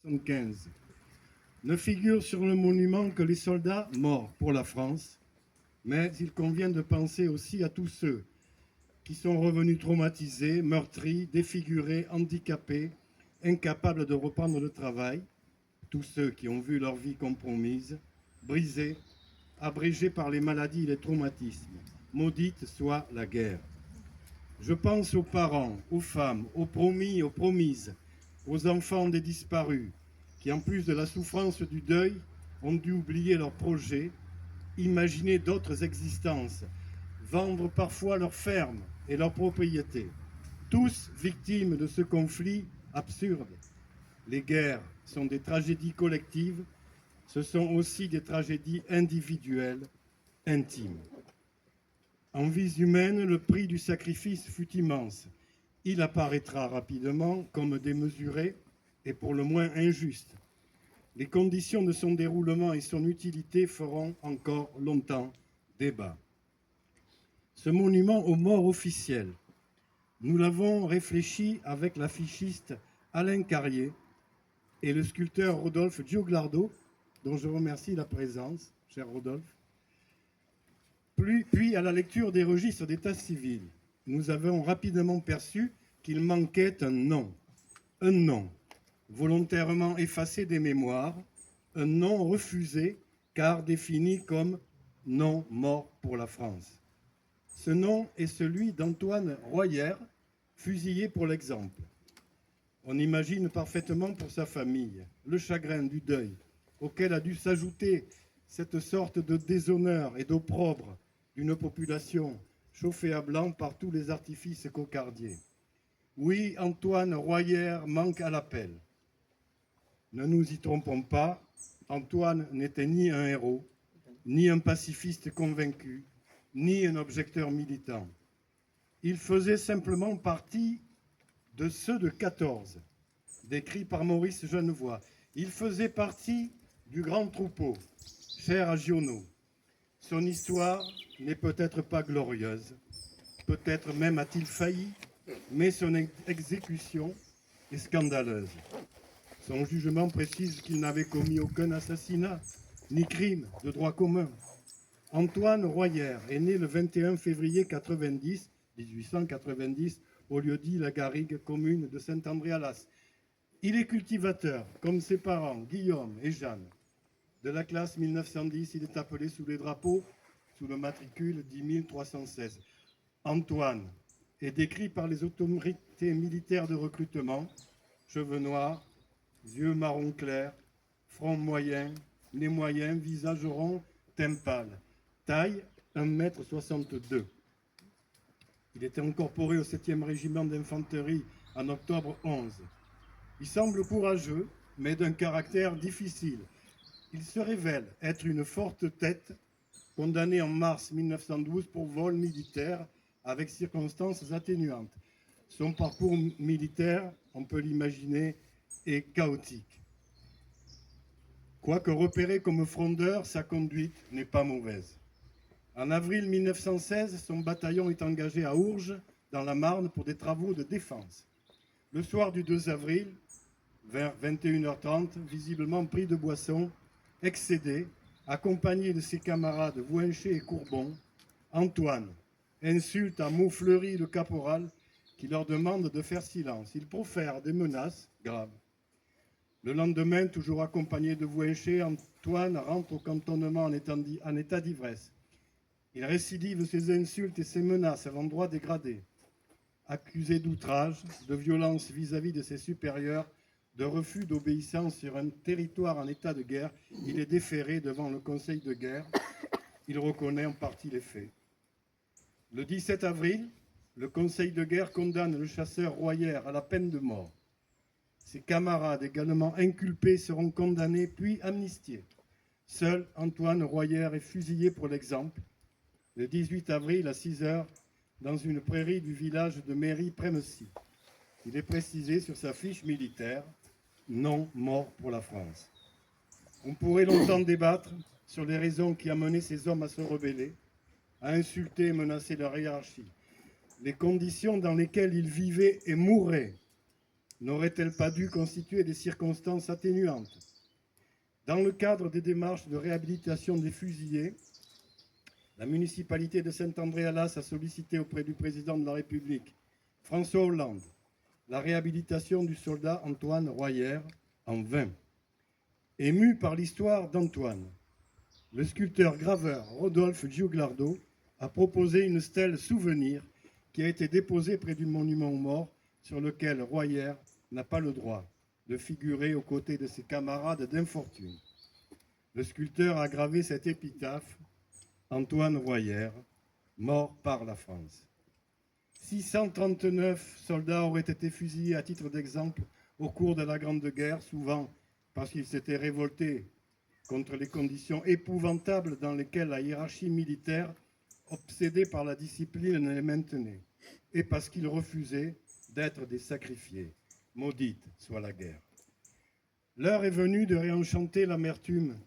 1975. Ne figurent sur le monument que les soldats morts pour la France, mais il convient de penser aussi à tous ceux qui sont revenus traumatisés, meurtris, défigurés, handicapés, incapables de reprendre le travail, tous ceux qui ont vu leur vie compromise, brisée, abrégée par les maladies et les traumatismes. Maudite soit la guerre. Je pense aux parents, aux femmes, aux promis, aux promises, aux enfants des disparus, qui en plus de la souffrance du deuil, ont dû oublier leurs projets, imaginer d'autres existences, vendre parfois leurs fermes et leurs propriétés. Tous victimes de ce conflit absurde. Les guerres sont des tragédies collectives, ce sont aussi des tragédies individuelles, intimes. En vies humaines, le prix du sacrifice fut immense. Il apparaîtra rapidement comme démesuré et pour le moins injuste. Les conditions de son déroulement et son utilité feront encore longtemps débat. Ce monument aux morts officiels, nous l'avons réfléchi avec l'affichiste Alain Carrier et le sculpteur Rodolphe Gioglardo, dont je remercie la présence, cher Rodolphe. Puis, à la lecture des registres d'état civil, nous avons rapidement perçu qu'il manquait un nom, volontairement effacé des mémoires, un nom refusé car défini comme non mort pour la France. Ce nom est celui d'Antoine Royère, fusillé pour l'exemple. On imagine parfaitement pour sa famille le chagrin du deuil auquel a dû s'ajouter cette sorte de déshonneur et d'opprobre d'une population chauffée à blanc par tous les artifices cocardiers. Oui, Antoine Royère manque à l'appel. Ne nous y trompons pas, Antoine n'était ni un héros, ni un pacifiste convaincu, ni un objecteur militant. Il faisait simplement partie de ceux de 14, décrits par Maurice Genevoix. Il faisait partie du grand troupeau, cher à Giono. Son histoire n'est peut-être pas glorieuse, peut-être même a-t-il failli, mais son exécution est scandaleuse. Son jugement précise qu'il n'avait commis aucun assassinat, ni crime de droit commun. Antoine Royère est né le 21 février 1890, au lieu-dit La Garrigue, commune de Saint-André-à-Las. Il est cultivateur, comme ses parents, Guillaume et Jeanne. De la classe 1910, il est appelé sous les drapeaux, sous le matricule 10 316. Antoine est décrit par les autorités militaires de recrutement, cheveux noirs, yeux marron clair, front moyen, nez moyen, visage rond, teint pâle, taille 1,62 m. Il était incorporé au 7e régiment d'infanterie en octobre 11. Il semble courageux, mais d'un caractère difficile. Il se révèle être une forte tête, condamné en mars 1912 pour vol militaire avec circonstances atténuantes. Son parcours militaire, on peut l'imaginer, est chaotique. Quoique repéré comme frondeur, sa conduite n'est pas mauvaise. En avril 1916, son bataillon est engagé à Ourges, dans la Marne, pour des travaux de défense. Le soir du 2 avril, vers 21h30, visiblement pris de boisson, excédé, accompagné de ses camarades Vouincher et Courbon, Antoine insulte à mots fleuris le caporal qui leur demande de faire silence. Il profère des menaces graves. Le lendemain, toujours accompagné de Vouincher, Antoine rentre au cantonnement en état d'ivresse. Il récidive ses insultes et ses menaces à l'endroit dégradé. Accusé d'outrage, de violence vis-à-vis de ses supérieurs, de refus d'obéissance sur un territoire en état de guerre, il est déféré devant le Conseil de guerre. Il reconnaît en partie les faits. Le 17 avril, le Conseil de guerre condamne le chasseur Royère à la peine de mort. Ses camarades, également inculpés, seront condamnés puis amnistiés. Seul Antoine Royère est fusillé pour l'exemple, le 18 avril à 6 h, dans une prairie du village de Méry-Prémecy. Il est précisé sur sa fiche militaire « Non mort pour la France ». On pourrait longtemps débattre sur les raisons qui amenaient ces hommes à se rebeller, à insulter et menacer leur hiérarchie, les conditions dans lesquelles ils vivaient et mouraient, n'aurait-elle pas dû constituer des circonstances atténuantes? Dans le cadre des démarches de réhabilitation des fusillés, la municipalité de Saint-André-Alas a sollicité auprès du président de la République, François Hollande, la réhabilitation du soldat Antoine Royer en vain. Ému par l'histoire d'Antoine, le sculpteur-graveur Rodolphe Giuglardo a proposé une stèle souvenir qui a été déposée près du monument aux morts sur lequel Royer n'a pas le droit de figurer aux côtés de ses camarades d'infortune. Le sculpteur a gravé cette épitaphe: Antoine Royer, mort par la France. 639 soldats auraient été fusillés à titre d'exemple au cours de la Grande Guerre, souvent parce qu'ils s'étaient révoltés contre les conditions épouvantables dans lesquelles la hiérarchie militaire, obsédée par la discipline, les maintenait, et parce qu'ils refusaient d'être des sacrifiés. Maudite soit la guerre. L'heure est venue de réenchanter l'amertume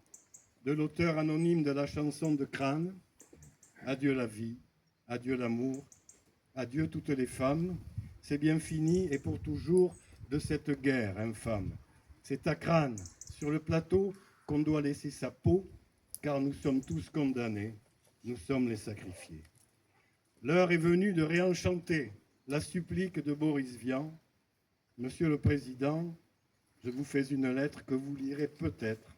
de l'auteur anonyme de la chanson de Crâne. Adieu la vie, adieu l'amour, adieu toutes les femmes. C'est bien fini et pour toujours de cette guerre infâme. C'est à Crâne, sur le plateau, qu'on doit laisser sa peau, car nous sommes tous condamnés, nous sommes les sacrifiés. L'heure est venue de réenchanter la supplique de Boris Vian. Monsieur le Président, je vous fais une lettre que vous lirez peut-être,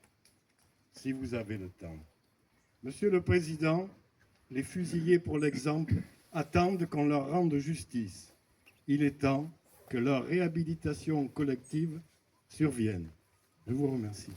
si vous avez le temps. Monsieur le Président, les fusillés pour l'exemple attendent qu'on leur rende justice. Il est temps que leur réhabilitation collective survienne. Je vous remercie.